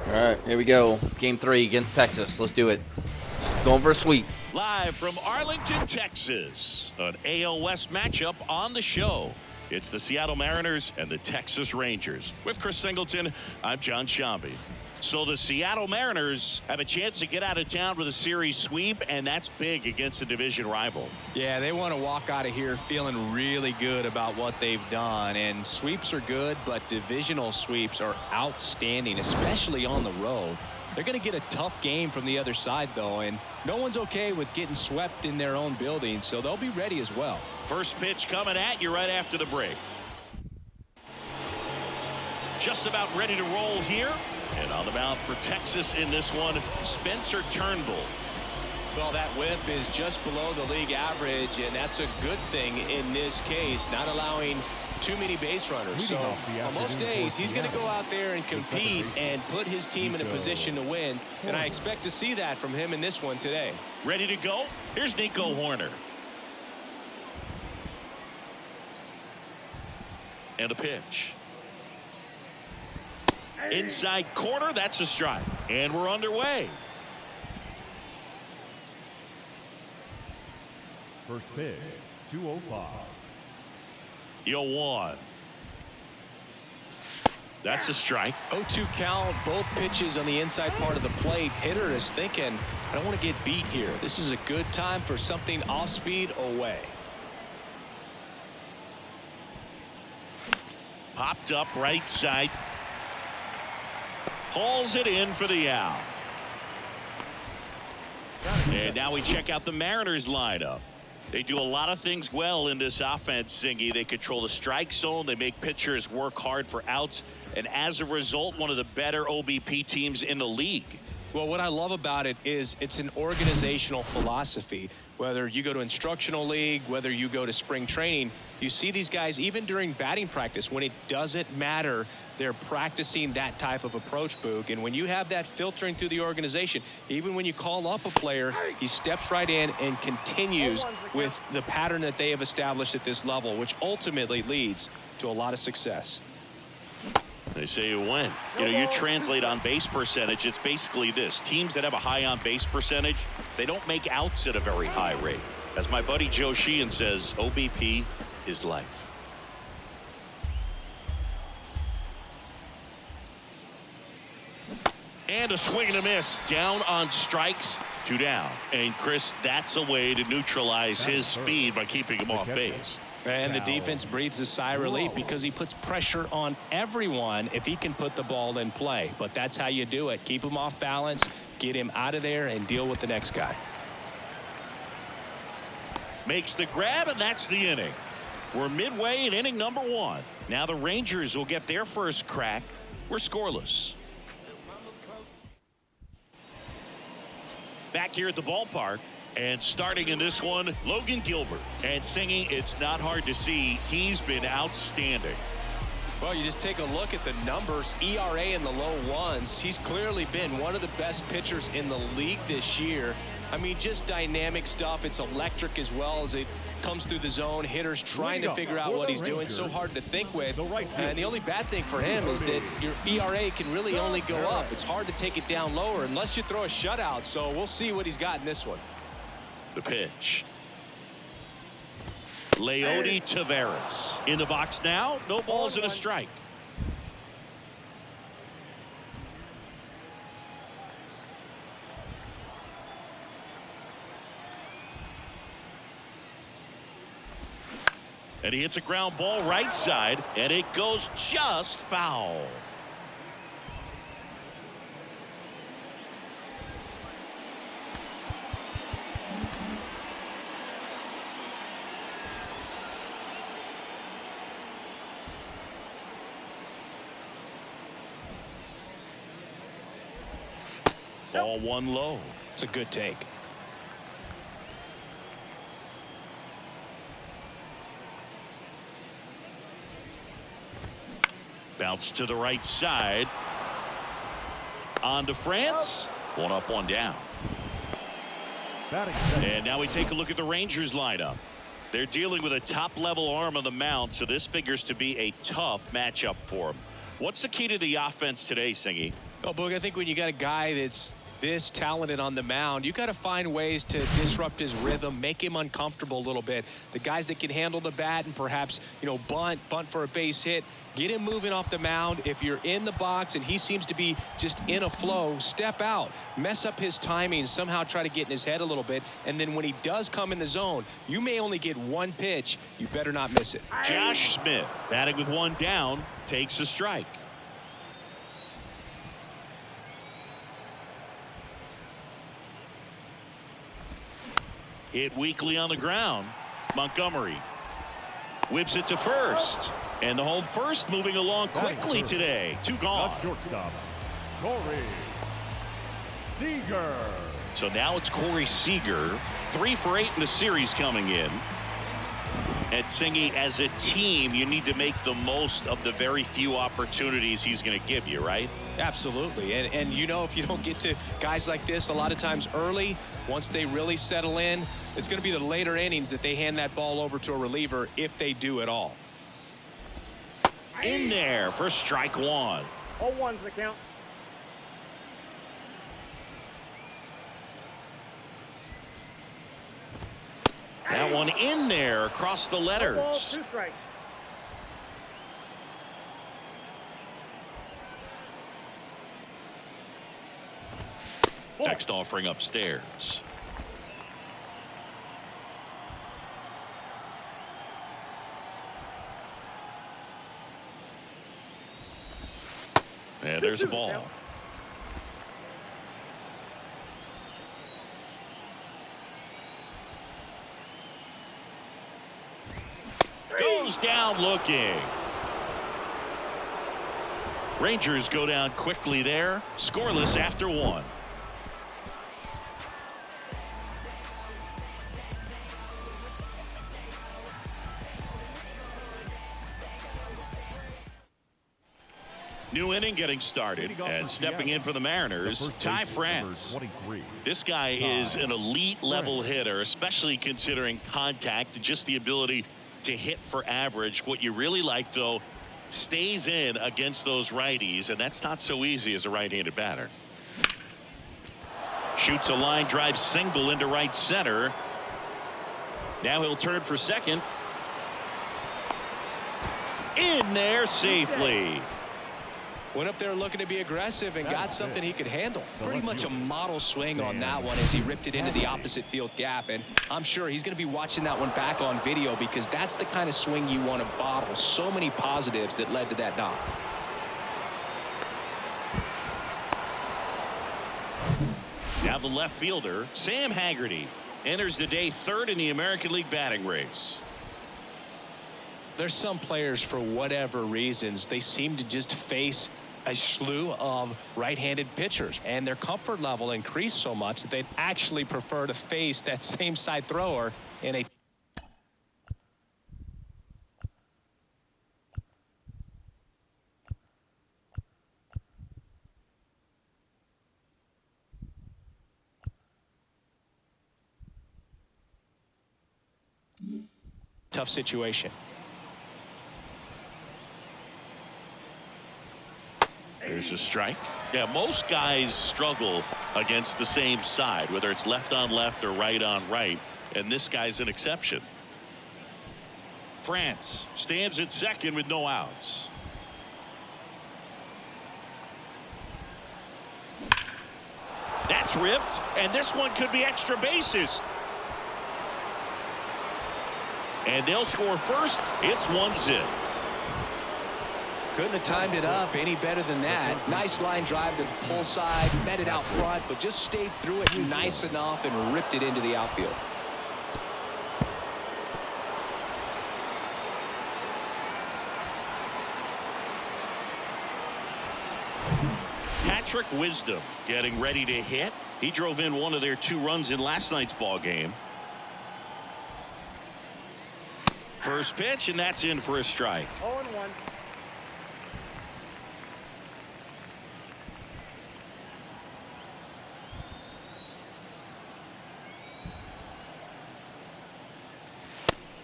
All right, here we go. Game 3 against Texas. Let's do it. Going for a sweep. Live from Arlington, Texas, an AL West matchup on the show. It's the Seattle Mariners and the Texas Rangers. With Chris Singleton, I'm John Shambi. So the Seattle Mariners have a chance to get out of town with a series sweep, and that's big against a division rival. Yeah, they want to walk out of here feeling really good about what they've done. And sweeps are good, but divisional sweeps are outstanding, especially on the road. They're going to get a tough game from the other side, though, and no one's okay with getting swept in their own building, so they'll be ready as well. First pitch coming at you right after the break. Just about ready to roll here. And on the mound for Texas in this one, Spencer Turnbull. Well, that whip is just below the league average, and that's a good thing in this case, not allowing too many base runners. So on most days, he's going to go out there and compete and put his team in a position to win, and I expect to see that from him in this one today. Ready to go? Here's Nico Horner. And a pitch. Inside corner, that's a strike. And we're underway. First pitch, 205. 0-1. That's a strike. 0-2 count, both pitches on the inside part of the plate. Hitter is thinking, I don't want to get beat here. This is a good time for something off speed away. Popped up right side. Hauls it in for the out. And now we check out the Mariners lineup. They do a lot of things well in this offense, Singy. They control the strike zone. They make pitchers work hard for outs. And as a result, one of the better OBP teams in the league. Well, what I love about it is it's an organizational philosophy. Whether you go to instructional league, whether you go to spring training, you see these guys even during batting practice when it doesn't matter, they're practicing that type of approach, Boog. And when you have that filtering through the organization, even when you call up a player, he steps right in and continues with the pattern that they have established at this level, which ultimately leads to a lot of success. They say you win. You translate on base percentage, it's basically this. Teams that have a high on base percentage, they don't make outs at a very high rate. As my buddy Joe Sheehan says, OBP is life. And a swing and a miss. Down on strikes, 2 down. And Chris, that's a way to neutralize his speed by keeping him off base. And the defense breathes a sigh of relief because he puts pressure on everyone if he can put the ball in play. But that's how you do it. Keep him off balance, get him out of there, and deal with the next guy. Makes the grab, and that's the inning. We're midway in inning number 1. Now the Rangers will get their first crack. We're scoreless. Back here at the ballpark. And starting in this one, Logan Gilbert. And singing, it's not hard to see, he's been outstanding. Well, you just take a look at the numbers, ERA in the low ones. He's clearly been one of the best pitchers in the league this year. I mean, just dynamic stuff. It's electric as well as it comes through the zone. Hitters trying to figure out what he's doing. So hard to think with. And the only bad thing for him is that your ERA can really only go up. It's hard to take it down lower unless you throw a shutout. So we'll see what he's got in this one. The pitch. Leody Taveras in the box now. No balls and a strike. And he hits a ground ball right side, and it goes just foul. Ball 1 low. It's a good take. Bounce to the right side. On to France. 1 up, 1 down. And now we take a look at the Rangers lineup. They're dealing with a top-level arm on the mound, so this figures to be a tough matchup for them. What's the key to the offense today, Singy? Oh, Boog, I think when you got a guy that's this talented on the mound, you got to find ways to disrupt his rhythm, make him uncomfortable a little bit. The guys that can handle the bat and perhaps, bunt for a base hit, get him moving off the mound. If you're in the box and he seems to be just in a flow, step out, mess up his timing, somehow try to get in his head a little bit. And then when he does come in the zone, you may only get one pitch. You better not miss it. Josh Smith, batting with one down, takes a strike. Hit weakly on the ground. Montgomery whips it to first. And the home first moving along quickly today. Two gone. The shortstop, Corey Seager. So now it's Corey Seager. 3 for 8 in the series coming in. And Singy, as a team, you need to make the most of the very few opportunities he's going to give you, right? Absolutely. And if you don't get to guys like this a lot of times early, once they really settle in, it's going to be the later innings that they hand that ball over to a reliever, if they do at all. In there for strike one. 0-1's the count. That one in there across the letters. 2 strikes. Next offering upstairs. And there's a ball. Goes down looking. Rangers go down quickly there. Scoreless after 1. New inning getting started, and stepping in for the Mariners, Ty France. This guy is an elite level hitter, especially considering contact and just the ability to hit for average. What you really like, though, stays in against those righties, and that's not so easy as a right-handed batter. Shoots a line drive single into right center. Now he'll turn for second. In there safely. Went up there looking to be aggressive and got something he could handle. Pretty much a model swing on that one as he ripped it into the opposite field gap. And I'm sure he's going to be watching that one back on video, because that's the kind of swing you want to bottle. So many positives that led to that knock. Now the left fielder, Sam Haggerty, enters the day 3rd in the American League batting race. There's some players, for whatever reasons, they seem to just face a slew of right-handed pitchers, and their comfort level increased so much that they'd actually prefer to face that same side thrower in a tough situation. There's a strike. Yeah, most guys struggle against the same side, whether it's left on left or right on right, and this guy's an exception. France stands at second with no outs. That's ripped, and this one could be extra bases. And they'll score first. It's 1-0. Couldn't have timed it up any better than that. Nice line drive to the pull side, met it out front, but just stayed through it nice enough and ripped it into the outfield. Patrick Wisdom getting ready to hit. He drove in one of their 2 runs in last night's ball game. First pitch, and that's in for a strike. 0-1.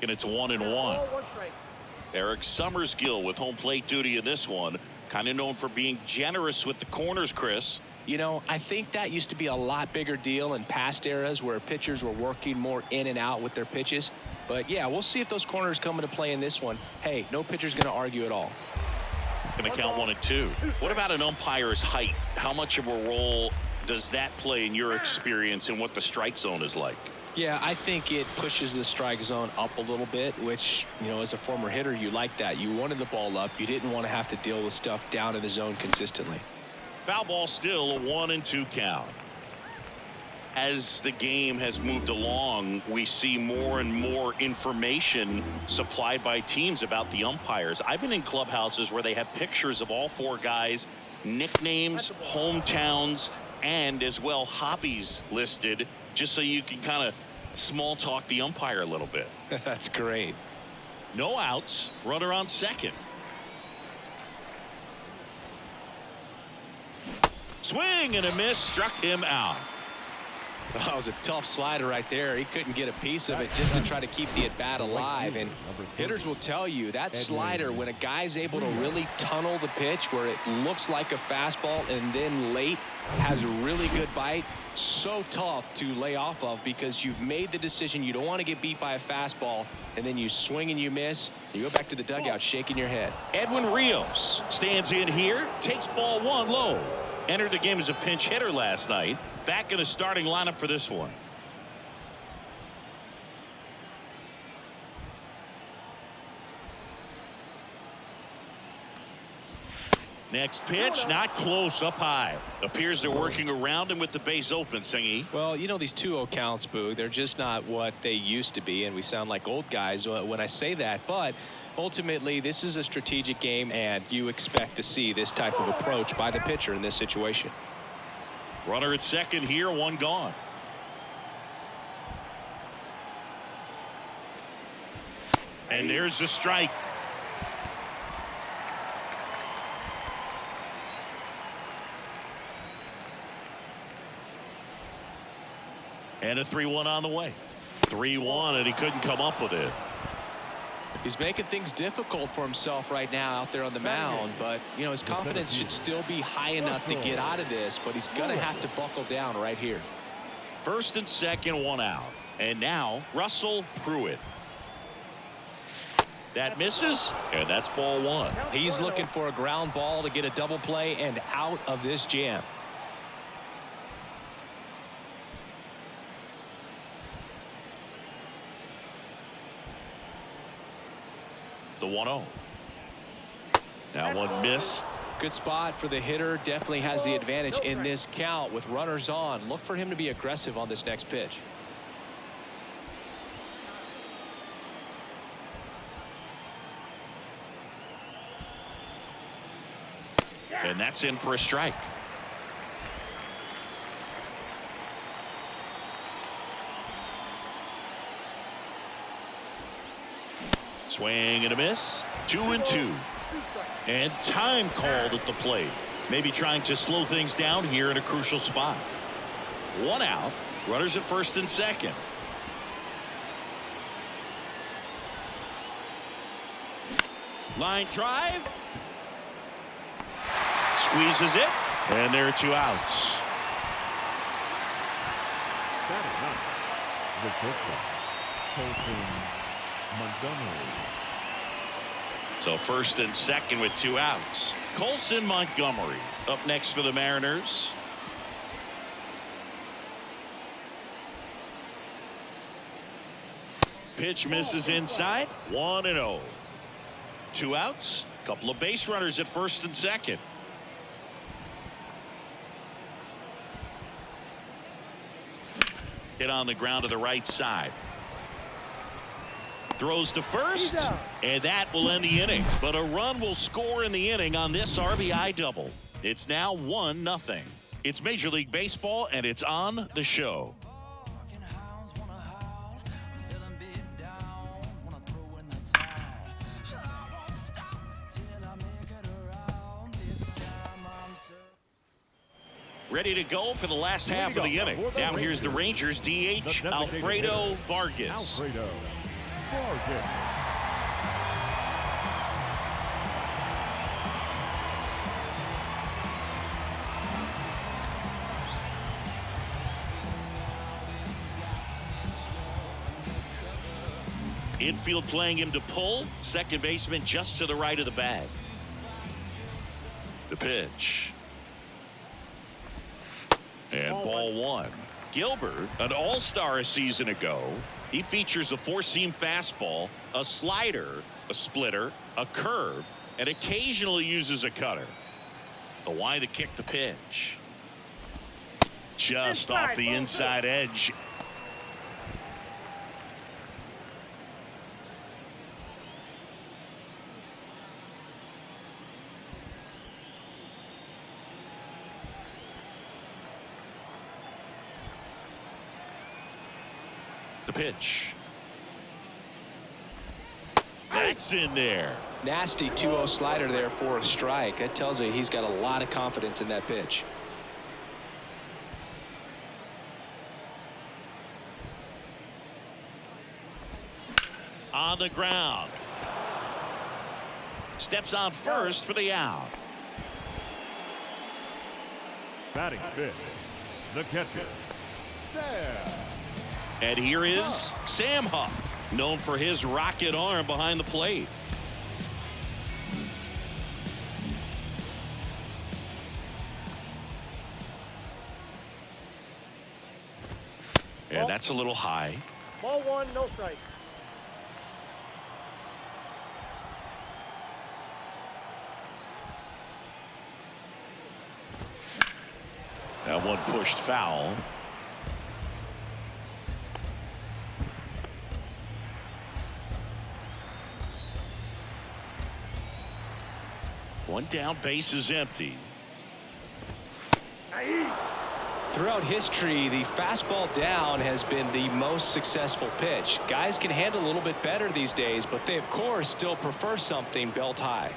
And it's 1-1. Ball, 1 strike. Eric Summersgill with home plate duty in this one. kind of known for being generous with the corners, Chris. You know, I think that used to be a lot bigger deal in past eras where pitchers were working more in and out with their pitches. But, yeah, we'll see if those corners come into play in this one. Hey, no pitcher's going to argue at all. Going to count 1 and 2. What about an umpire's height? How much of a role does that play in your experience and what the strike zone is like? Yeah, I think it pushes the strike zone up a little bit, which, you know, as a former hitter, you like that. You wanted the ball up. You didn't want to have to deal with stuff down in the zone consistently. Foul ball still a 1 and 2 count. As the game has moved along, we see more and more information supplied by teams about the umpires. I've been in clubhouses where they have pictures of all 4 guys, nicknames, hometowns, and as well hobbies listed, just so you can kind of small talk the umpire a little bit. That's great. No outs, runner on second. Swing and a miss, struck him out. That was a tough slider right there. He couldn't get a piece of it just to try to keep the at-bat alive. And hitters will tell you that slider, when a guy's able to really tunnel the pitch where it looks like a fastball and then late has a really good bite, so tough to lay off of because you've made the decision you don't want to get beat by a fastball, and then you swing and you miss. You go back to the dugout shaking your head. Edwin Rios stands in here, takes ball 1 low. Entered the game as a pinch hitter last night. Back in the starting lineup for this one. Next pitch, not close, up high. Appears they're working around him with the base open, Singy. Well, you know, these 2-0 counts, Boog, they're just not what they used to be, and we sound like old guys when I say that. But ultimately, this is a strategic game, and you expect to see this type of approach by the pitcher in this situation. Runner at second here, 1 gone. And there's the strike. And a 3-1 on the way. 3-1, and he couldn't come up with it. He's making things difficult for himself right now out there on the mound, but, you know, his confidence should still be high enough to get out of this, but he's going to have to buckle down right here. First and second, 1 out. And now Russell Pruitt. That misses, and that's ball 1. He's looking for a ground ball to get a double play and out of this jam. The 1-0. Now one missed. Good spot for the hitter. Definitely has the advantage in this count with runners on. Look for him to be aggressive on this next pitch. And that's in for a strike. Swing and a miss. 2-2. And time called at the plate. Maybe trying to slow things down here in a crucial spot. 1 out. Runners at first and second. Line drive. Squeezes it. And there are 2 outs. The pitcher, Colton Montgomery. So first and second with 2 outs. Colson Montgomery up next for the Mariners. Pitch misses inside. 1-0. 2 outs. Couple of base runners at first and second. Hit on the ground to the right side. Throws to first, and that will end the inning. But a run will score in the inning on this RBI double. It's now 1-0. It's Major League Baseball, and it's on the show. Ready to go for the last half of the inning. Now here's the Rangers DH, Alfredo Vargas. Alfredo Vargas. Infield playing him to pull. Second baseman just to the right of the bag. The pitch. And ball one. Gilbert, an all-star a season ago. He features a four-seam fastball, a slider, a splitter, a curve, and occasionally uses a cutter. The why to kick the pitch. Just off the inside edge. The pitch. That's in there. Nasty 2-0 slider there for a strike. That tells you he's got a lot of confidence in that pitch. On the ground. Steps on first for the out. Batting fifth, the catcher, Sam. And here is Sam Huff, known for his rocket arm behind the plate. And that's a little high. Ball one, no strike. That one pushed foul. One down, base is empty. Throughout history, the fastball down has been the most successful pitch. Guys can handle a little bit better these days, but they, of course, still prefer something belt high.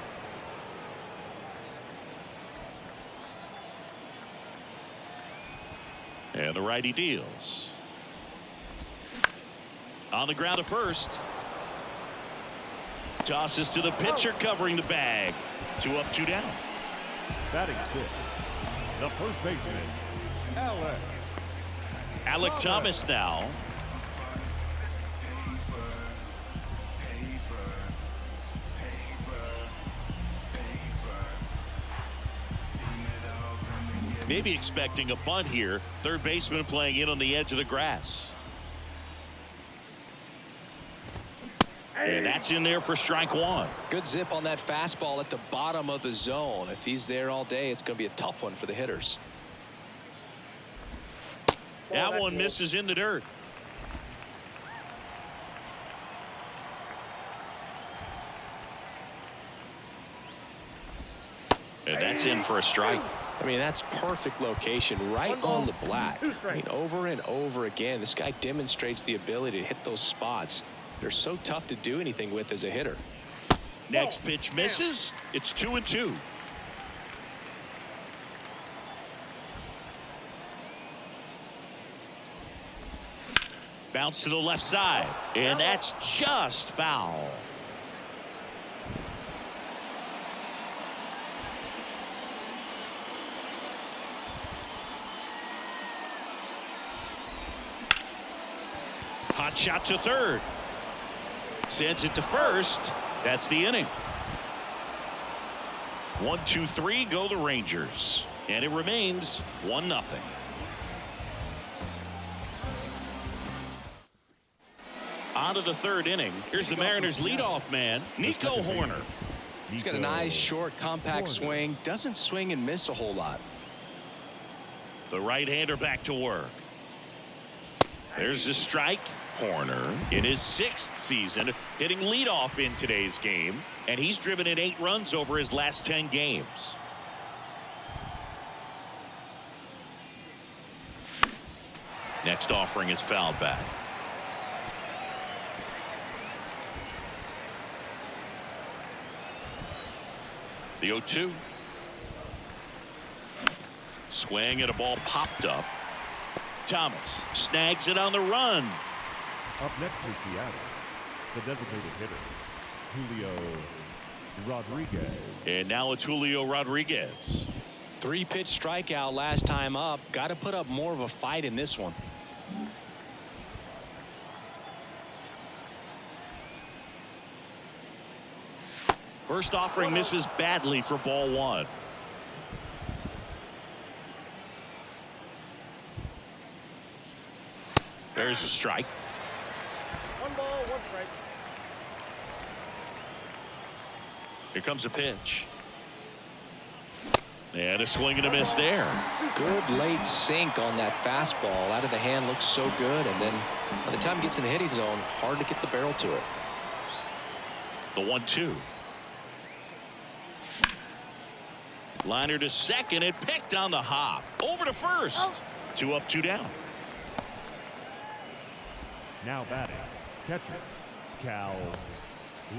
And the righty deals. On the ground to first. Tosses to the pitcher covering the bag. 2 up, 2 down. Batting fifth, the first baseman, Alec Thomas now. Maybe expecting a bunt here. Third baseman playing in on the edge of the grass. And that's in there for strike one. Good zip on that fastball at the bottom of the zone. If he's there all day, it's going to be a tough one for the hitters. That one misses in the dirt. And that's in for a strike. I mean, that's perfect location right on the black. I mean, over and over again, this guy demonstrates the ability to hit those spots. They're so tough to do anything with as a hitter. Next pitch misses. It's 2-2. Bounce to the left side, and that's just foul. Hot shot to third. Sends it to first. That's the inning. 1, 2, 3 go the Rangers. And it remains 1-0. On to the third inning. Here's the Mariners leadoff man, Nico Hoerner. He's got a nice, short, compact swing. Doesn't swing and miss a whole lot. The right-hander back to work. There's the strike. Hoerner in his 6th season hitting leadoff in today's game, and he's driven in 8 runs over his last 10 games. Next offering is fouled back. The 0-2. Swing and a ball popped up. Thomas snags it on the run. Up next for Seattle, the designated hitter, Julio Rodriguez. And now it's Julio Rodriguez. 3-pitch strikeout last time up. Got to put up more of a fight in this one. First offering misses badly for ball one. There's a strike. 1 ball, 1 strike. Here comes a pitch. And a swing and a miss there. Good late sink on that fastball. Out of the hand, looks so good. And then by the time it gets in the hitting zone, hard to get the barrel to it. The 1-2. Liner to second. It picked on the hop. Over to first. 2 up, 2 down. Now batting, catcher, Cal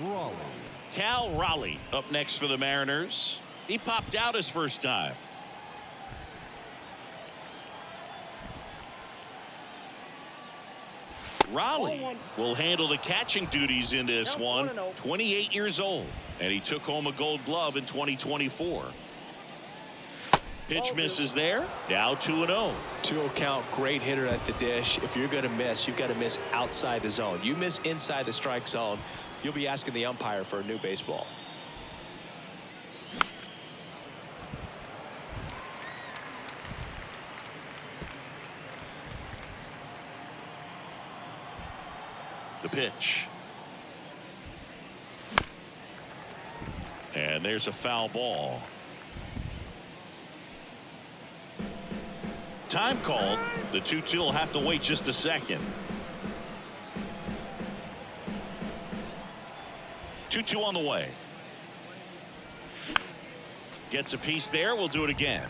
Raleigh. Cal Raleigh up next for the Mariners. He popped out his first time. Raleigh will handle the catching duties in this one. 28 years old, and he took home a Gold Glove in 2024. Pitch misses there. Now 2-0. 2-0 count. Great hitter at the dish. If you're going to miss, you've got to miss outside the zone. You miss inside the strike zone, you'll be asking the umpire for a new baseball. The pitch. And there's a foul ball. Time called. The 2-2 will have to wait just a second. 2-2 on the way. Gets a piece there. We'll do it again.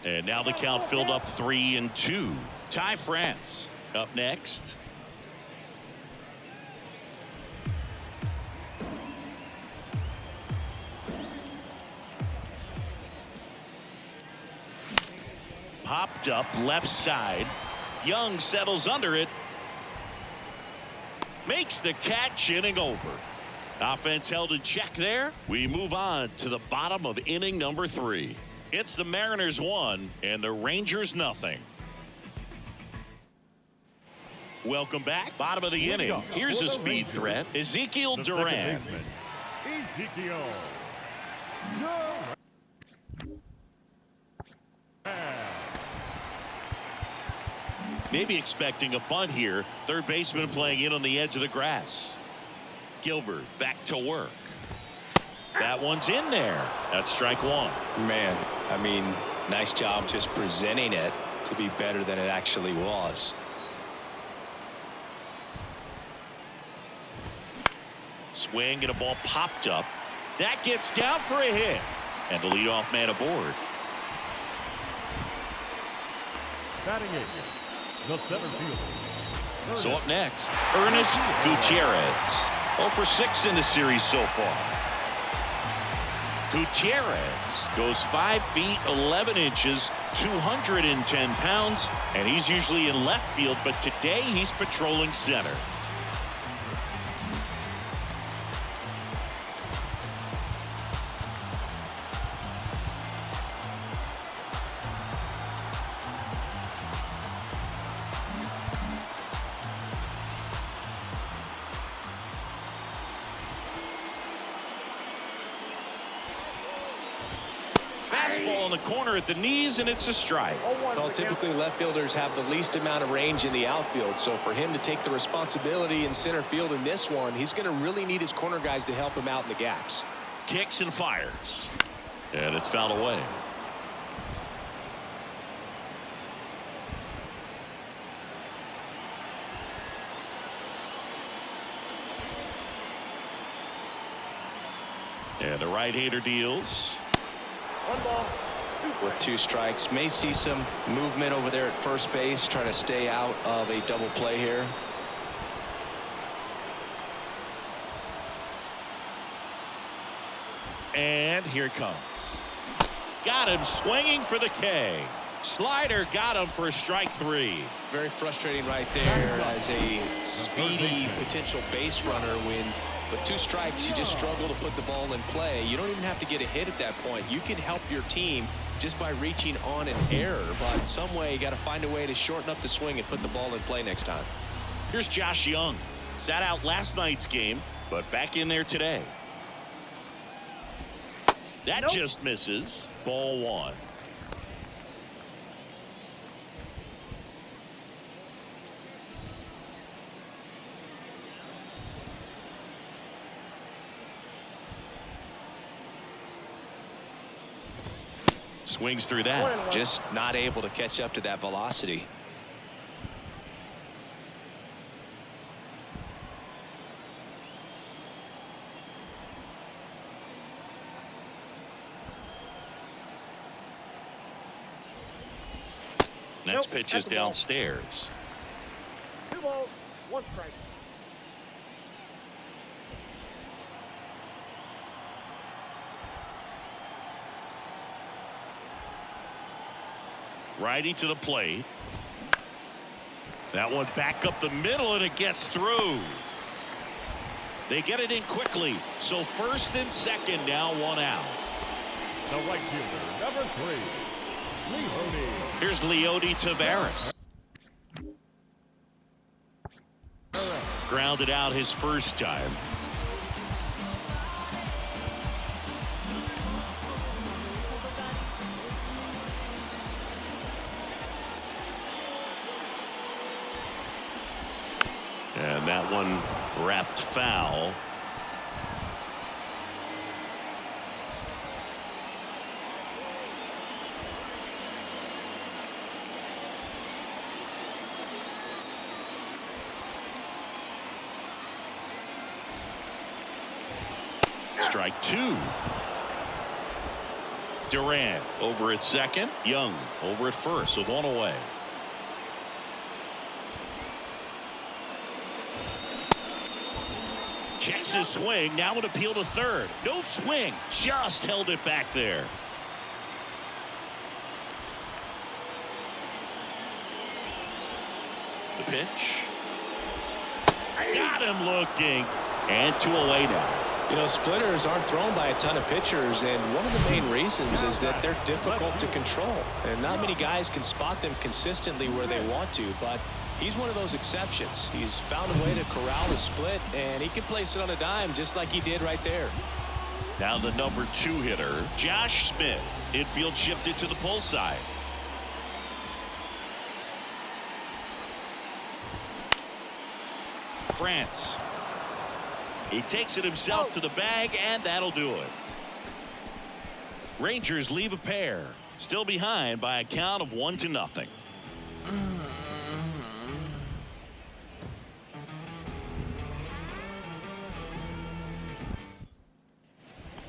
And now the count filled up 3-2. Ty France up next. Popped up left side. Young settles under it. Makes the catch, inning over. Offense held in check there. We move on to the bottom of inning number 3. It's the Mariners 1 and the Rangers nothing. Welcome back. Bottom of the inning. Here's a speed threat. Ezekiel Duran. Ezekiel Maybe expecting a bunt here. Third baseman playing in on the edge of the grass. Gilbert back to work. That one's in there. That's strike 1. Man, I mean, nice job just presenting it to be better than it actually was. Swing and a ball popped up. That gets down for a hit. And the leadoff man aboard. batting 8th, the center fielder. So up next, Ernest Gutierrez. 0 for 6 in the series so far. Gutierrez goes 5 feet 11 inches, 210 pounds, and he's usually in left field, but today he's patrolling center. Fastball in the corner at the knees, and it's a strike. Well, typically left fielders have the least amount of range in the outfield, so for him to take the responsibility in center field in this one, he's going to really need his corner guys to help him out in the gaps. Kicks and fires, and it's fouled away. And the right-hander deals. 1 ball. With 2 strikes, may see some movement over there at first base, trying to stay out of a double play here. And here it comes. Got him swinging for the K. Slider got him for strike 3. Very frustrating right there as a speedy potential base runner when with 2 strikes you just struggle to put the ball in play. You don't even have to get a hit at that point. You can help your team just by reaching on an error, but some way you got to find a way to shorten up the swing and put the ball in play next time. Here's Josh Young. Sat out last night's game, but back in there today. That just misses. Ball one. Swings through that. Just not able to catch up to that velocity. Next pitch is downstairs. 2 balls, 1 strike. Righty to the plate. That one back up the middle, and it gets through. They get it in quickly. So first and second, now 1 out. The right fielder, number 3, Leody. Here's Leody Taveras. Grounded out his first time. And that one wrapped foul. Strike 2. Durant over at second. Young over at first with 1 away. Checks his swing. Now an appeal to third. No swing. Just held it back there. The pitch. Got him looking. And 2 away now. You know, splitters aren't thrown by a ton of pitchers, and one of the main reasons is that they're difficult to control. And not many guys can spot them consistently where they want to, but he's one of those exceptions. He's found a way to corral the split, and he can place it on a dime just like he did right there. Now the number 2 hitter, Josh Smith. Infield shifted to the pull side. France. He takes it himself to the bag, and that'll do it. Rangers leave a pair. Still behind by a count of 1-0.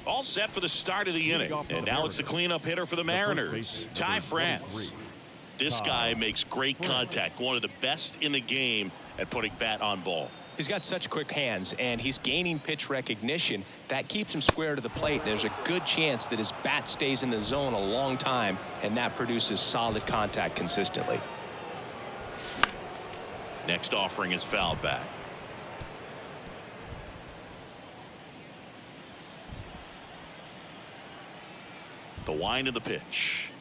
All set for the start of the inning. And now it's the cleanup hitter for the Mariners, Ty France. This guy makes great contact. One of the best in the game at putting bat on ball. He's got such quick hands, and he's gaining pitch recognition. That keeps him square to the plate. There's a good chance that his bat stays in the zone a long time, and that produces solid contact consistently. Next offering is fouled back. The wind of the pitch.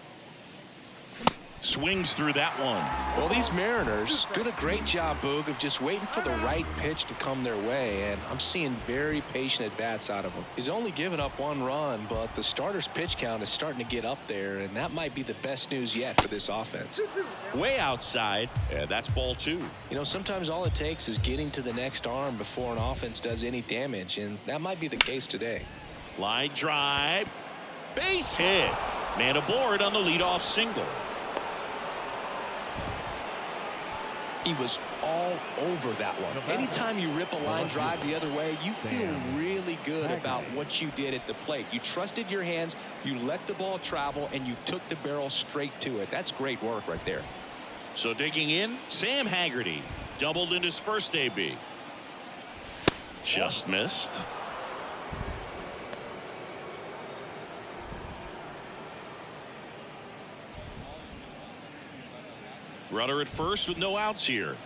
Swings through that one. Well, these Mariners doing a great job, Boog, of just waiting for the right pitch to come their way, and I'm seeing very patient at-bats out of him. He's only given up 1 run, but the starter's pitch count is starting to get up there, and that might be the best news yet for this offense. Way outside, and that's ball 2. You know, sometimes all it takes is getting to the next arm before an offense does any damage, and that might be the case today. Line drive. Base hit. Man aboard on the leadoff single. He was all over that one. Anytime you rip a line drive the other way, you feel really good about what you did at the plate. You trusted your hands, you let the ball travel, and you took the barrel straight to it. That's great work right there. So digging in, Sam Haggerty doubled in his first AB. Just missed. Runner at first with no outs here.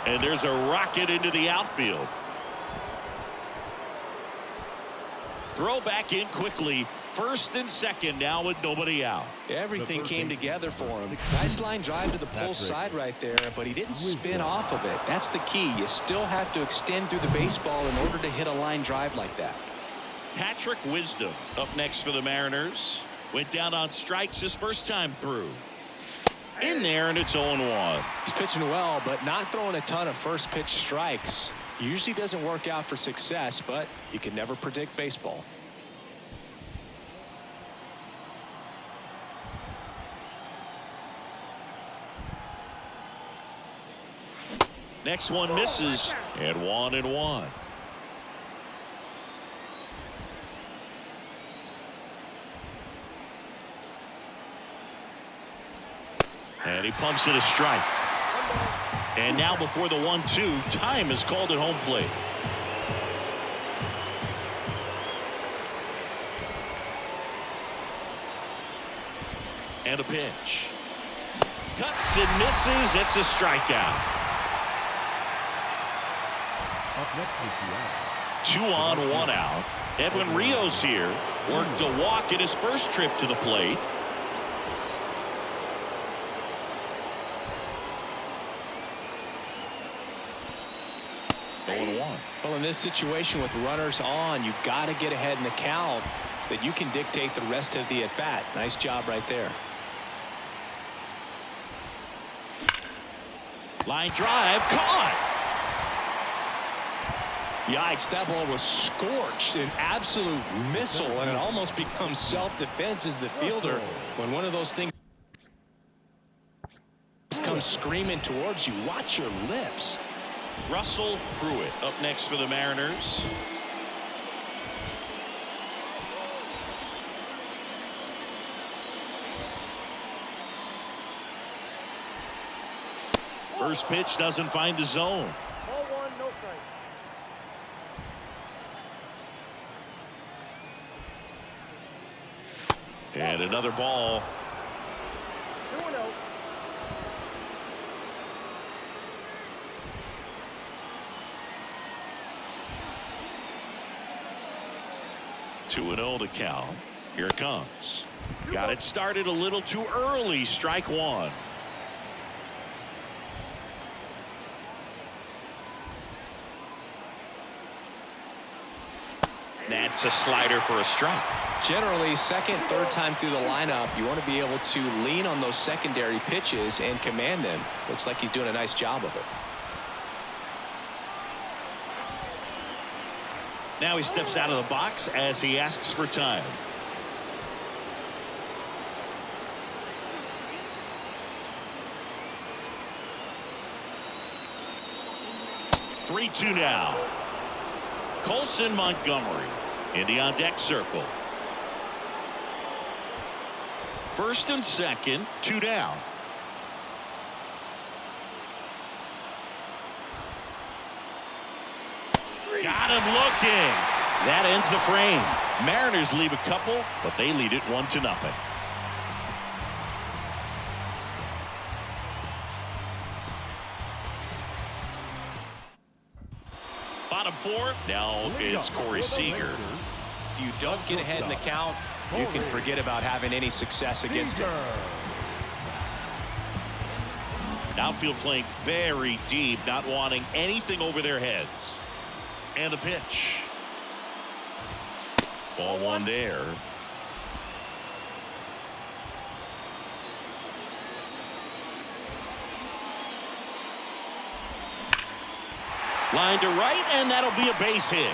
And there's a rocket into the outfield. Throw back in quickly. First and second now with nobody out. Everything came together for him. Nice line drive to the pull side right there, but he didn't spin off of it. That's the key. You still have to extend through the baseball in order to hit a line drive like that. Patrick Wisdom up next for the Mariners. Went down on strikes his first time through. In there, and it's 0-1. He's pitching well, but not throwing a ton of first pitch strikes. Usually doesn't work out for success, but you can never predict baseball. Next one misses, and 1-1. And he pumps it a strike. And now before the 1-2, time is called at home plate. And a pitch. Cuts and misses. It's a strikeout. Up next is the out. 2 on, 1 out. Edwin Rios here worked a walk in his first trip to the plate. Well, in this situation with runners on, you've got to get ahead in the count so that you can dictate the rest of the at-bat. Nice job right there. Line drive, caught. Yikes, that ball was scorched, an absolute missile, and it almost becomes self-defense as the fielder when one of those things comes screaming towards you. Watch your lips. Russell Pruitt up next for the Mariners. First pitch doesn't find the zone. Ball one, no strike. And another ball. 2-0. 2-0 to count. Here it comes. Got it started a little too early. Strike one. That's a slider for a strike. Generally, second, third time through the lineup, you want to be able to lean on those secondary pitches and command them. Looks like he's doing a nice job of it. Now he steps out of the box as he asks for time. Three-two now. Colson Montgomery in the on deck circle. First and second, 2 down. Got him looking. That ends the frame. Mariners leave a couple, but they lead it 1-0. Bottom four. Now it's Corey Seager. If you don't get ahead in the count, you can forget about having any success against him. Outfield playing very deep, not wanting anything over their heads. And the pitch. Ball one there. Line to right, and that'll be a base hit.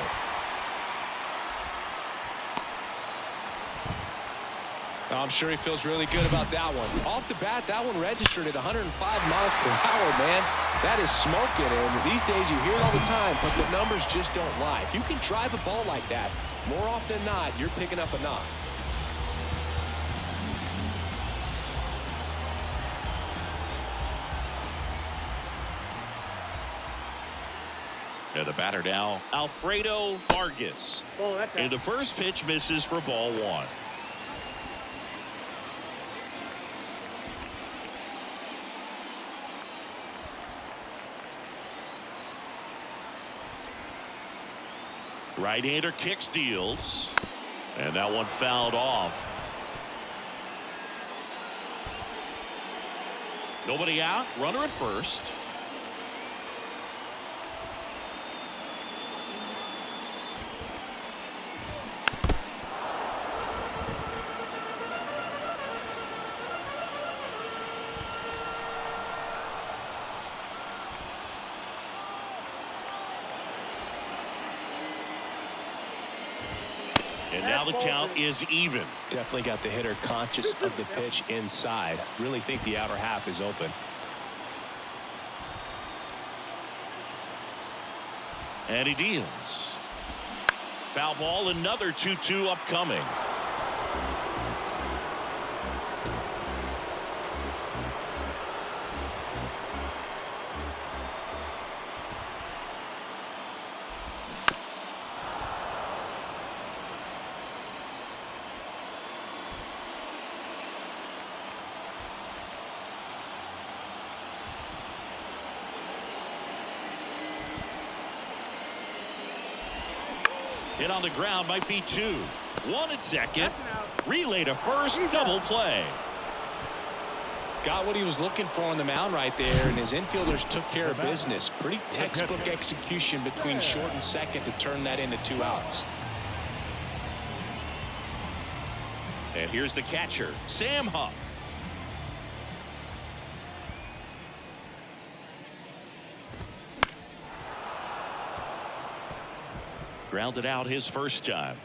I'm sure he feels really good about that one. Off the bat, that one registered at 105 miles per hour, man. That is smoking, and these days you hear it all the time, but the numbers just don't lie. If you can drive a ball like that, more often than not, you're picking up a knock. And the batter now, Alfredo Vargas. Oh, that's And the first pitch misses for ball one. Right-hander kicks, deals. And that one fouled off. Nobody out. Runner at first. And now the count is even. Definitely got the hitter conscious of the pitch inside. Really think the outer half is open. And he deals. Foul ball, another 2-2 upcoming. Hit on the ground, might be 2. 1 at second. Relay to first, double play. Got what he was looking for on the mound right there, and his infielders took care of business. Pretty textbook execution between short and second to turn that into 2 outs. And here's the catcher, Sam Huff. Grounded out his first time.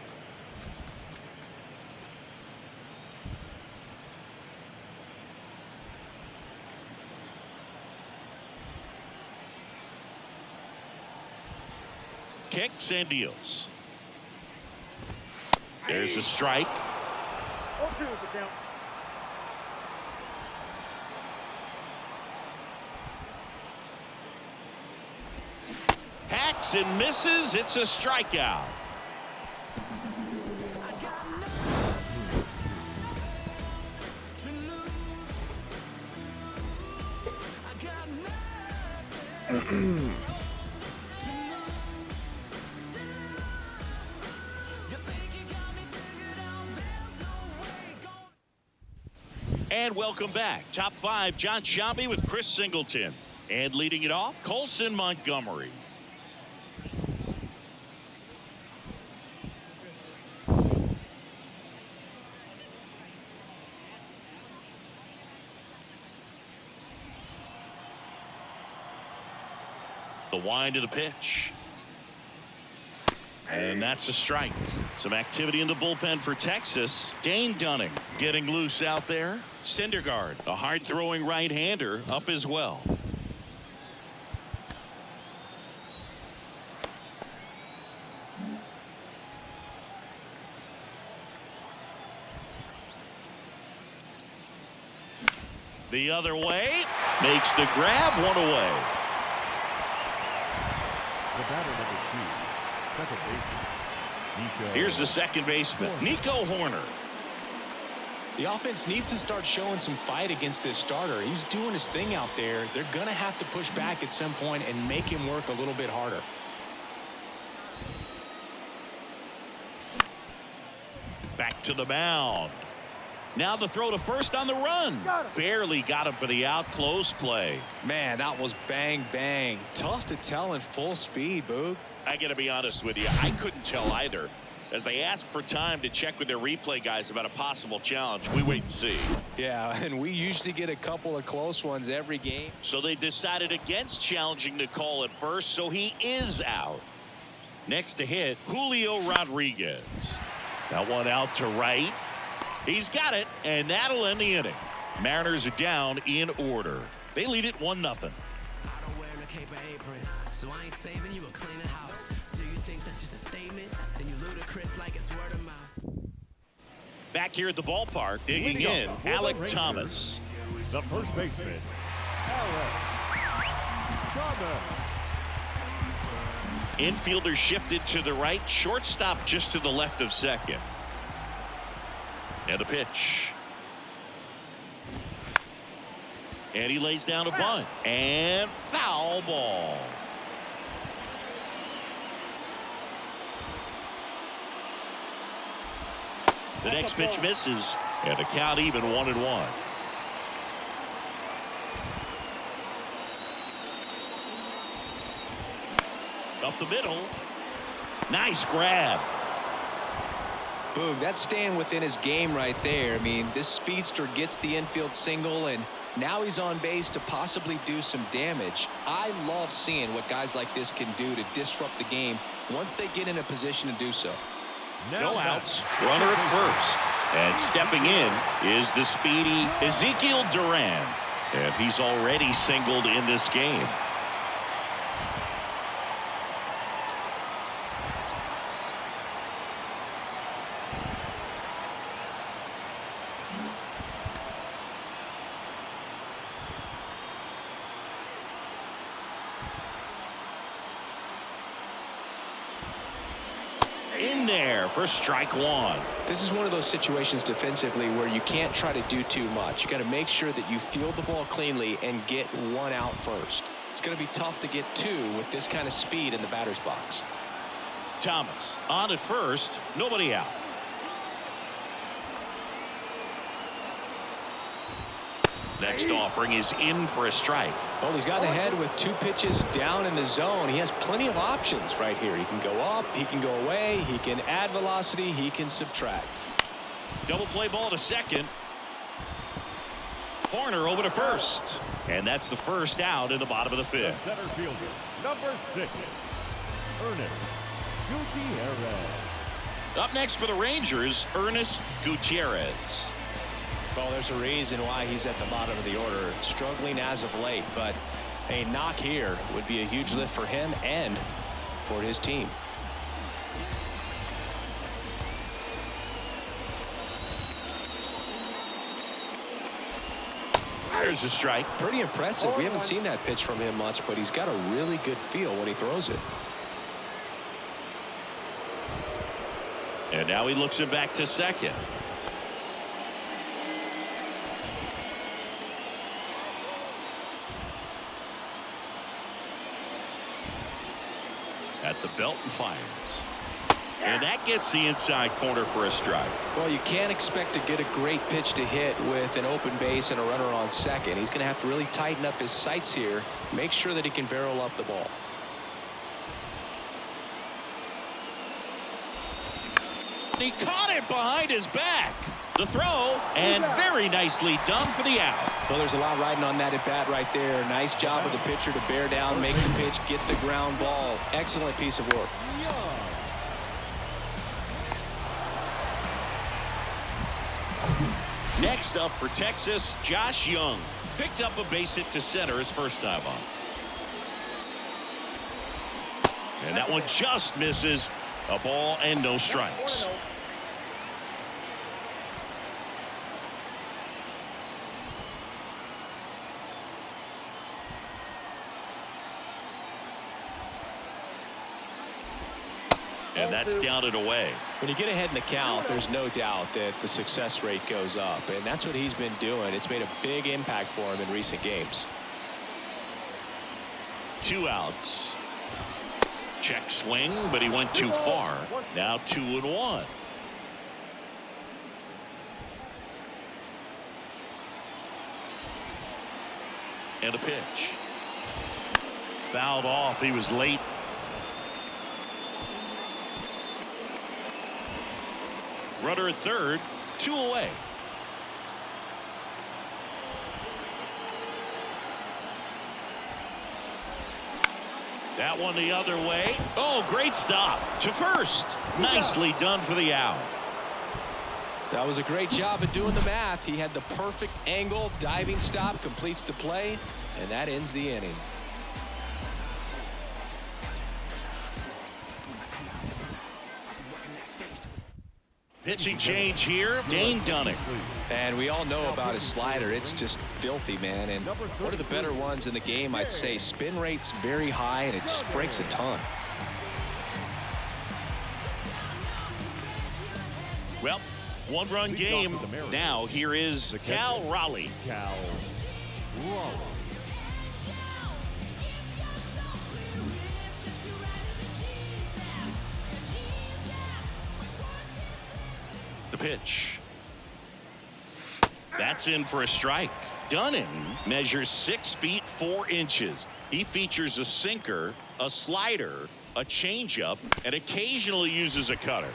Kicks and deals. There's a strike. 0-2 is the count. Hacks and misses. It's a strikeout. And welcome back. Top 5, John Sciambi with Chris Singleton. And leading it off, Colson Montgomery. The wind of the pitch. And that's a strike. Some activity in the bullpen for Texas. Dane Dunning getting loose out there. Syndergaard, a hard-throwing right-hander, up as well. The other way. Makes the grab, 1 away. The batter number 2, second baseman, Nico. Here's the second baseman, Nico Horner. The offense needs to start showing some fight against this starter. He's doing his thing out there. They're going to have to push back at some point and make him work a little bit harder. Back to the mound. Now the throw to first on the run. Barely got him for the out. Close play. Man, that was bang, bang. Tough to tell in full speed, Boog. I got to be honest with you. I couldn't tell either. As they ask for time to check with their replay guys about a possible challenge, we wait and see. Yeah, and we usually get a couple of close ones every game. So they decided against challenging the call at first, so he is out. Next to hit, Julio Rodriguez. That one out to right. He's got it, and that'll end the inning. Mariners are down in order. They lead it 1-0. I don't wear no cape or apron, so I ain't saving you a cleaner house. Do you think that's just a statement? Then you ludicrous like it's word of mouth. Back here at the ballpark, digging in, Alec Thomas. The first baseman, Alec Thomas. Infielder shifted to the right, shortstop just to the left of second. And a pitch. And he lays down a bunt. And foul ball. The next pitch misses, and the count even 1-1. Up the middle. Nice grab. Boom, that's staying within his game right there. I mean, this speedster gets the infield single, and now he's on base to possibly do some damage. I love seeing what guys like this can do to disrupt the game once they get in a position to do so. No outs. Runner at first. And stepping in is the speedy Ezekiel Duran. And he's already singled in this game. In there for strike one. This is one of those situations defensively where you can't try to do too much. You got to make sure that you field the ball cleanly and get one out first. It's going to be tough to get two with this kind of speed in the batter's box. Thomas on at first, nobody out. Next offering is in for a strike. Well, he's gotten ahead with 2 pitches down in the zone. He has plenty of options right here. He can go up, he can go away, he can add velocity, he can subtract. Double play ball to second. Horner over to first. And that's the first out in the bottom of the 5th. Center fielder, number 6, Ernest Gutierrez. Up next for the Rangers, Ernest Gutierrez. Well, there's a reason why he's at the bottom of the order, struggling as of late, but a knock here would be a huge lift for him and for his team. There's a strike. Pretty impressive. We haven't seen that pitch from him much, but he's got a really good feel when he throws it. And now he looks him back to second. At the belt and fires. And that gets the inside corner for a strike. Well, you can't expect to get a great pitch to hit with an open base and a runner on second. He's going to have to really tighten up his sights here, make sure that he can barrel up the ball. He caught it behind his back. The throw, and very nicely done for the out. Well, there's a lot riding on that at bat right there. Nice job of the pitcher to bear down, make the pitch, get the ground ball. Excellent piece of work. Next up for Texas, Josh Young. Picked up a base hit to center his first time on. And that one just misses. A ball and no strikes. And that's down and away. When you get ahead in the count, there's no doubt that the success rate goes up, and that's what he's been doing. It's made a big impact for him in recent games. 2 outs. Check swing, but he went too far. Now 2-1. And a pitch. Fouled off. He was late. Runner at third, 2 away. That one the other way. Oh, great stop to first. Nicely done for the out. That was a great job of doing the math. He had the perfect angle, diving stop, completes the play, and that ends the inning. Pitching change here, Dane Dunning. And we all know about his slider. It's just filthy, man. And one of the better ones in the game, I'd say. Spin rate's very high, and it just breaks a ton. Well, 1-run game. Now here is Cal Raleigh. Cal Raleigh. The pitch. That's in for a strike. Dunning measures 6 feet 4 inches. He features a sinker, a slider, a changeup, and occasionally uses a cutter.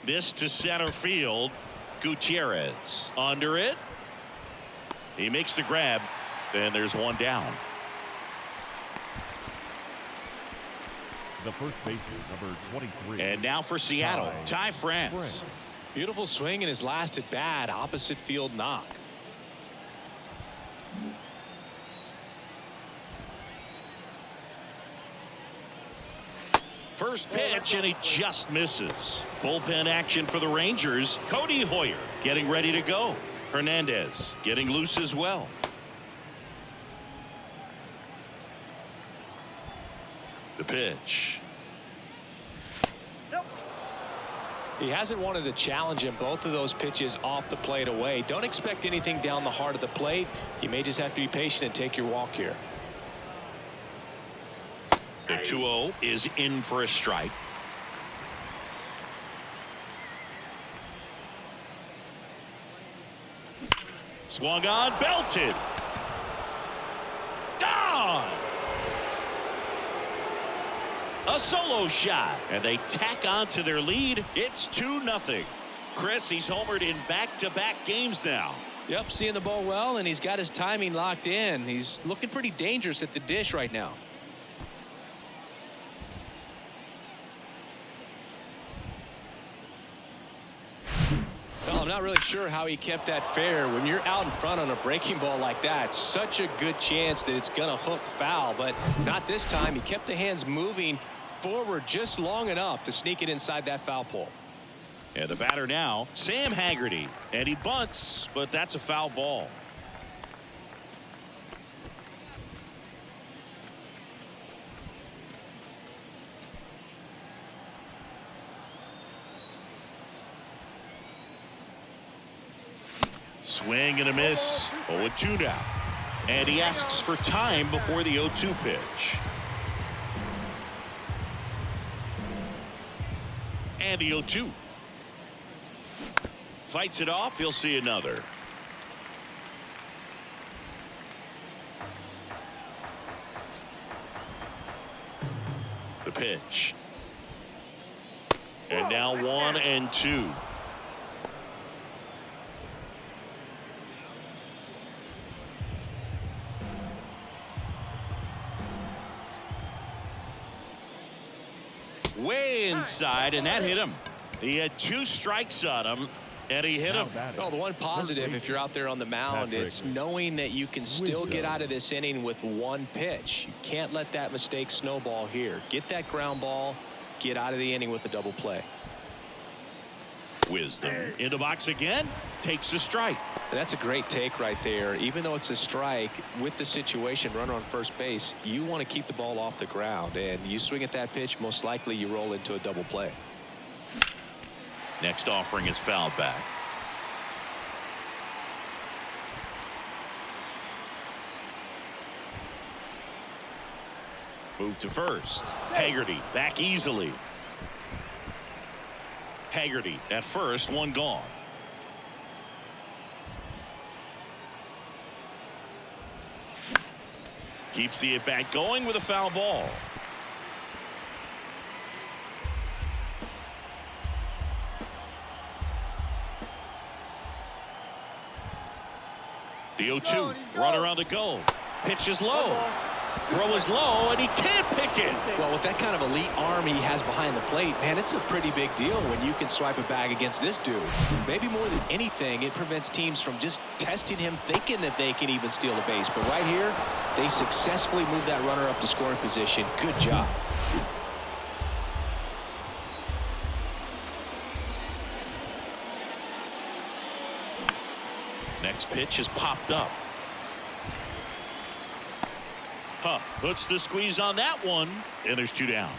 This to center field. Gutierrez under it. He makes the grab, and there's one down. The first baseman, number 23. And now for Seattle, Ty France. Beautiful swing in his last at bat. Opposite field knock. First pitch, and he just misses. Bullpen action for the Rangers. Cody Hoyer getting ready to go. Hernandez getting loose as well. The pitch. He hasn't wanted to challenge him. Both of those pitches off the plate away. Don't expect anything down the heart of the plate. You may just have to be patient and take your walk here. The 2-0 is in for a strike. Swung on, belted. Gone. A solo shot, and they tack on to their lead. It's 2-0. Chris, he's homered in back-to-back games now. Yep, seeing the ball well, and he's got his timing locked in. He's looking pretty dangerous at the dish right now. Well, I'm not really sure how he kept that fair. When you're out in front on a breaking ball like that, such a good chance that it's going to hook foul, but not this time. He kept the hands moving forward just long enough to sneak it inside that foul pole. And the batter now, Sam Haggerty, and he bunts, but that's a foul ball. Swing and a miss. 0-2 now. And he asks for time before the 0-2 pitch. And the 0-2. Fights it off. He'll see another. The pitch. And now 1-2. Way inside, and that hit him. He had 2 strikes on him, and he hit him. Well, the one positive, if you're out there on the mound, it's knowing that you can still get out of this inning with 1 pitch. You can't let that mistake snowball here. Get that ground ball, get out of the inning with a double play. Wisdom in the box again, takes a strike. And that's a great take right there. Even though it's a strike, with the situation, runner on first base, you want to keep the ball off the ground, and you swing at that pitch, most likely you roll into a double play. Next offering is fouled back. Move to first. Haggerty back easily. Haggerty at first, 1 gone. Keeps the at-bat going with a foul ball. The 0-2, runner on the go. Pitch is low. Throw is low, and he can't pick it. Well, with that kind of elite arm he has behind the plate, man, it's a pretty big deal when you can swipe a bag against this dude. Maybe more than anything, it prevents teams from just testing him, thinking that they can even steal a base. But right here, they successfully moved that runner up to scoring position. Good job. Next pitch is popped up. Puts the squeeze on that one, and there's 2 down.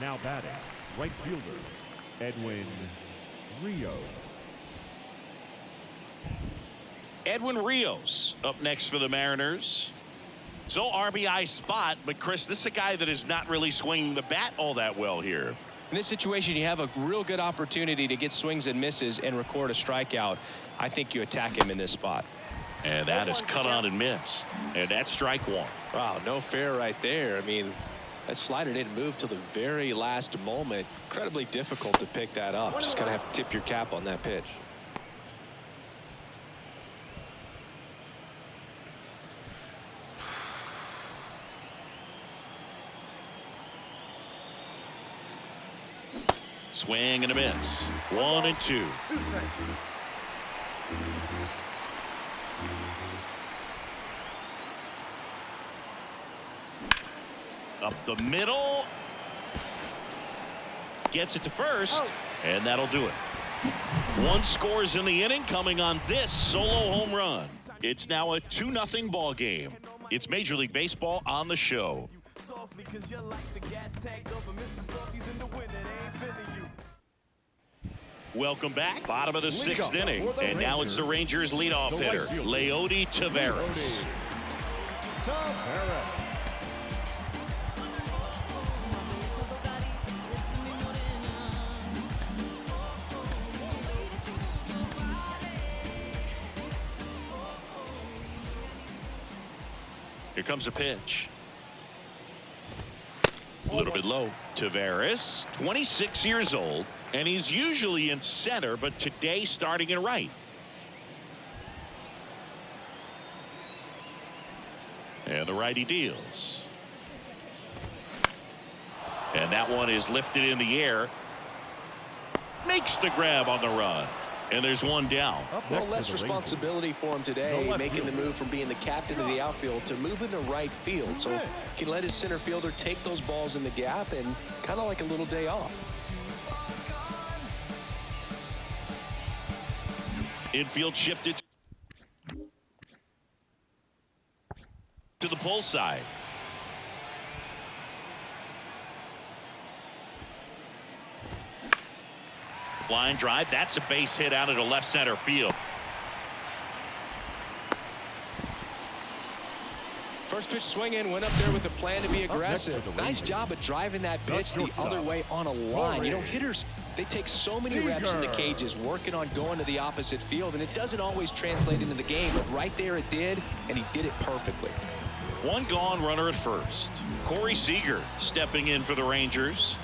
Now batting, right fielder, Edwin Rios. Edwin Rios up next for the Mariners. So RBI spot, but Chris, this is a guy that is not really swinging the bat all that well here. In this situation, you have a real good opportunity to get swings and misses and record a strikeout. I think you attack him in this spot. And that is cut on and missed. And that's strike one. Wow, no fair right there. I mean, that slider didn't move till the very last moment. Incredibly difficult to pick that up. Just gotta have to tip your cap on that pitch. Swing and a miss. 1-2. Up the middle. Gets it to first. And that'll do it. One scores in the inning coming on this solo home run. It's now a 2-0 ball game. It's Major League Baseball on the show. Welcome back. Bottom of the sixth inning. And now it's the Rangers leadoff hitter, Leody Taveras. Here comes a pitch. A little bit low. Taveras, 26 years old, and he's usually in center, but today starting in right. And the righty deals. And that one is lifted in the air. Makes the grab on the run. And there's one down. Well, less responsibility for him today, making the move from being the captain of the outfield to moving to right field. So he can let his center fielder take those balls in the gap and kind of like a little day off. Infield shifted to the pull side. Line drive. That's a base hit out into left center field. First pitch swinging, went up there with a plan to be aggressive. Nice job of driving that pitch the other way on a line. You know, hitters, they take so many reps in the cages working on going to the opposite field, and it doesn't always translate into the game, but right there it did, and he did it perfectly. One gone, runner at first. Corey Seager stepping in for the Rangers.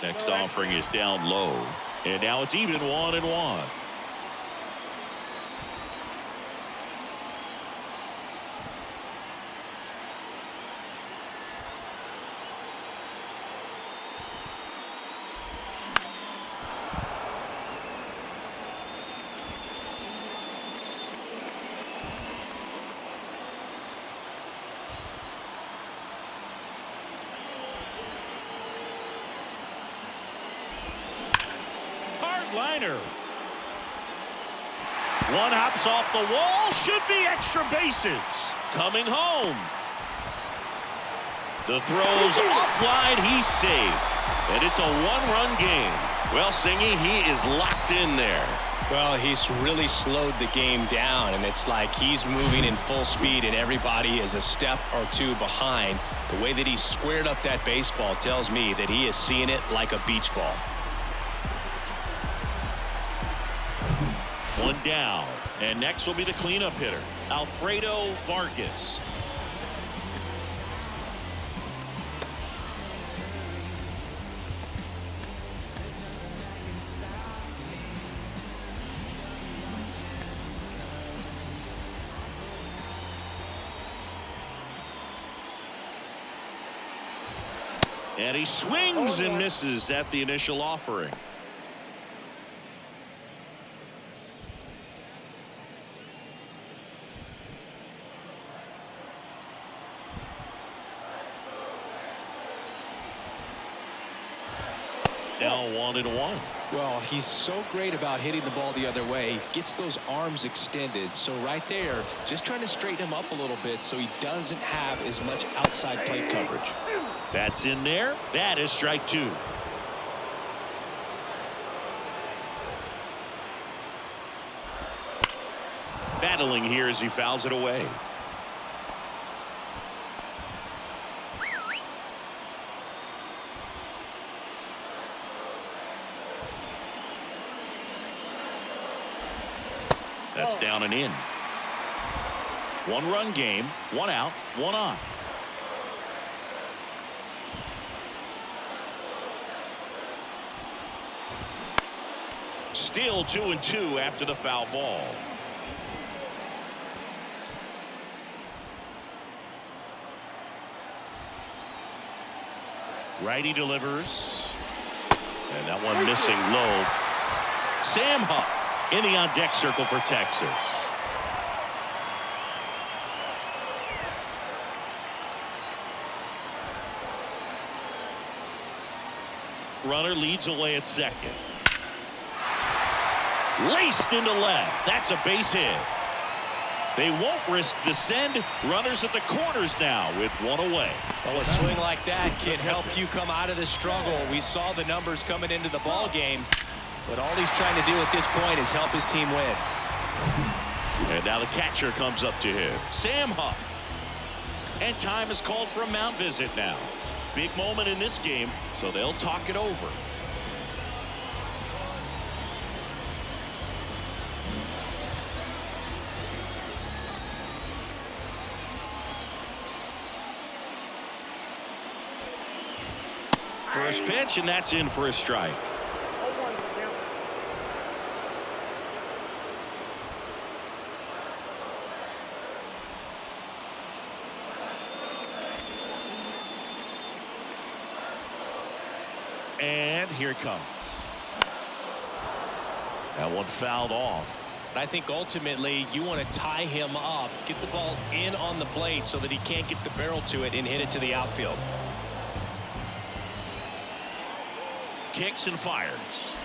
Next offering is down low, and now it's even 1-1. Liner. One hops off the wall. Should be extra bases. Coming home. The throw's offline. He's safe. And it's a one-run game. Well, Singy, he is locked in there. Well, he's really slowed the game down, and it's like he's moving in full speed, and everybody is a step or two behind. The way that he squared up that baseball tells me that he is seeing it like a beach ball. One down, and next will be the cleanup hitter, Alfredo Vargas. And he swings and misses at the initial offering. now 1-1. Well, he's so great about hitting the ball the other way. He gets those arms extended. So right there, just trying to straighten him up a little bit so he doesn't have as much outside plate coverage. That's in there. That is strike 2. Battling here as he fouls it away. That's down and in. 1-run game, 1 out, 1 on. Still 2-2 after the foul ball. Righty delivers. And that one missing low. Sam Huff in the on-deck circle for Texas. Runner leads away at second. Laced into left. That's a base hit. They won't risk the send. Runners at the corners now with 1 away. Well, a swing like that can help you come out of the struggle. We saw the numbers coming into the ball game, but all he's trying to do at this point is help his team win. And now the catcher comes up to him, Sam Huff. And time is called for a mound visit now. Big moment in this game, so they'll talk it over. First pitch, and that's in for a strike. And here it comes. That one fouled off. I think ultimately you want to tie him up, get the ball in on the plate so that he can't get the barrel to it and hit it to the outfield. Kicks and fires.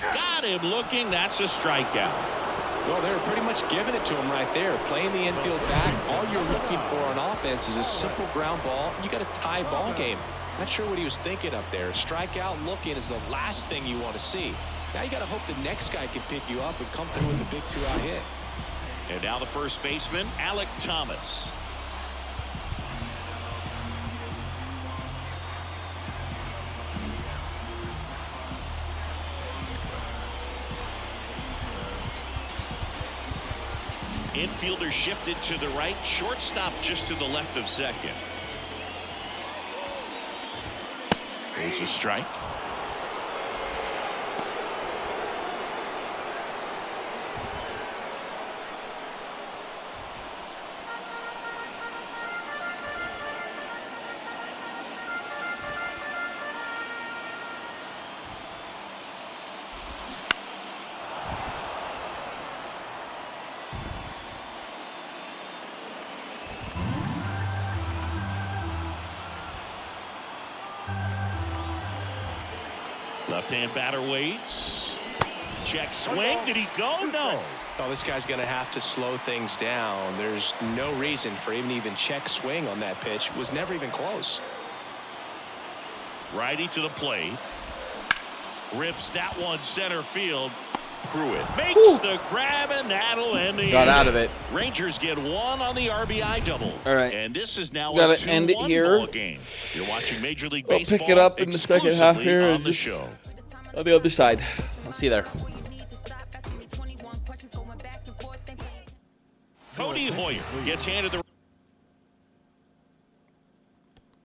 Got him looking. That's a strikeout. Well, they were pretty much giving it to him right there. Playing the infield back. All you're looking for on offense is a simple ground ball. You got a tie ball game. Not sure what he was thinking up there. Strikeout looking is the last thing you want to see. Now you got to hope the next guy can pick you up and come through with a big 2-out hit. And now the first baseman, Alec Thomas. Infielder shifted to the right, shortstop just to the left of second. There's a strike. Left-hand batter waits. Check swing. Did he go? No. Oh, this guy's going to have to slow things down. There's no reason for him to even check swing on that pitch. It was never even close. Righty to the plate. Rips that one center field. Pruitt makes the grab, and that'll end the Got out of it. Rangers get 1 on the RBI double. All right. And this is now Gotta a 2-1 end it here. ball game. You're watching Major League We'll Baseball pick it up in the second half exclusively here on and the just show. on the other side. I'll see you there. Cody Hoyer gets handed the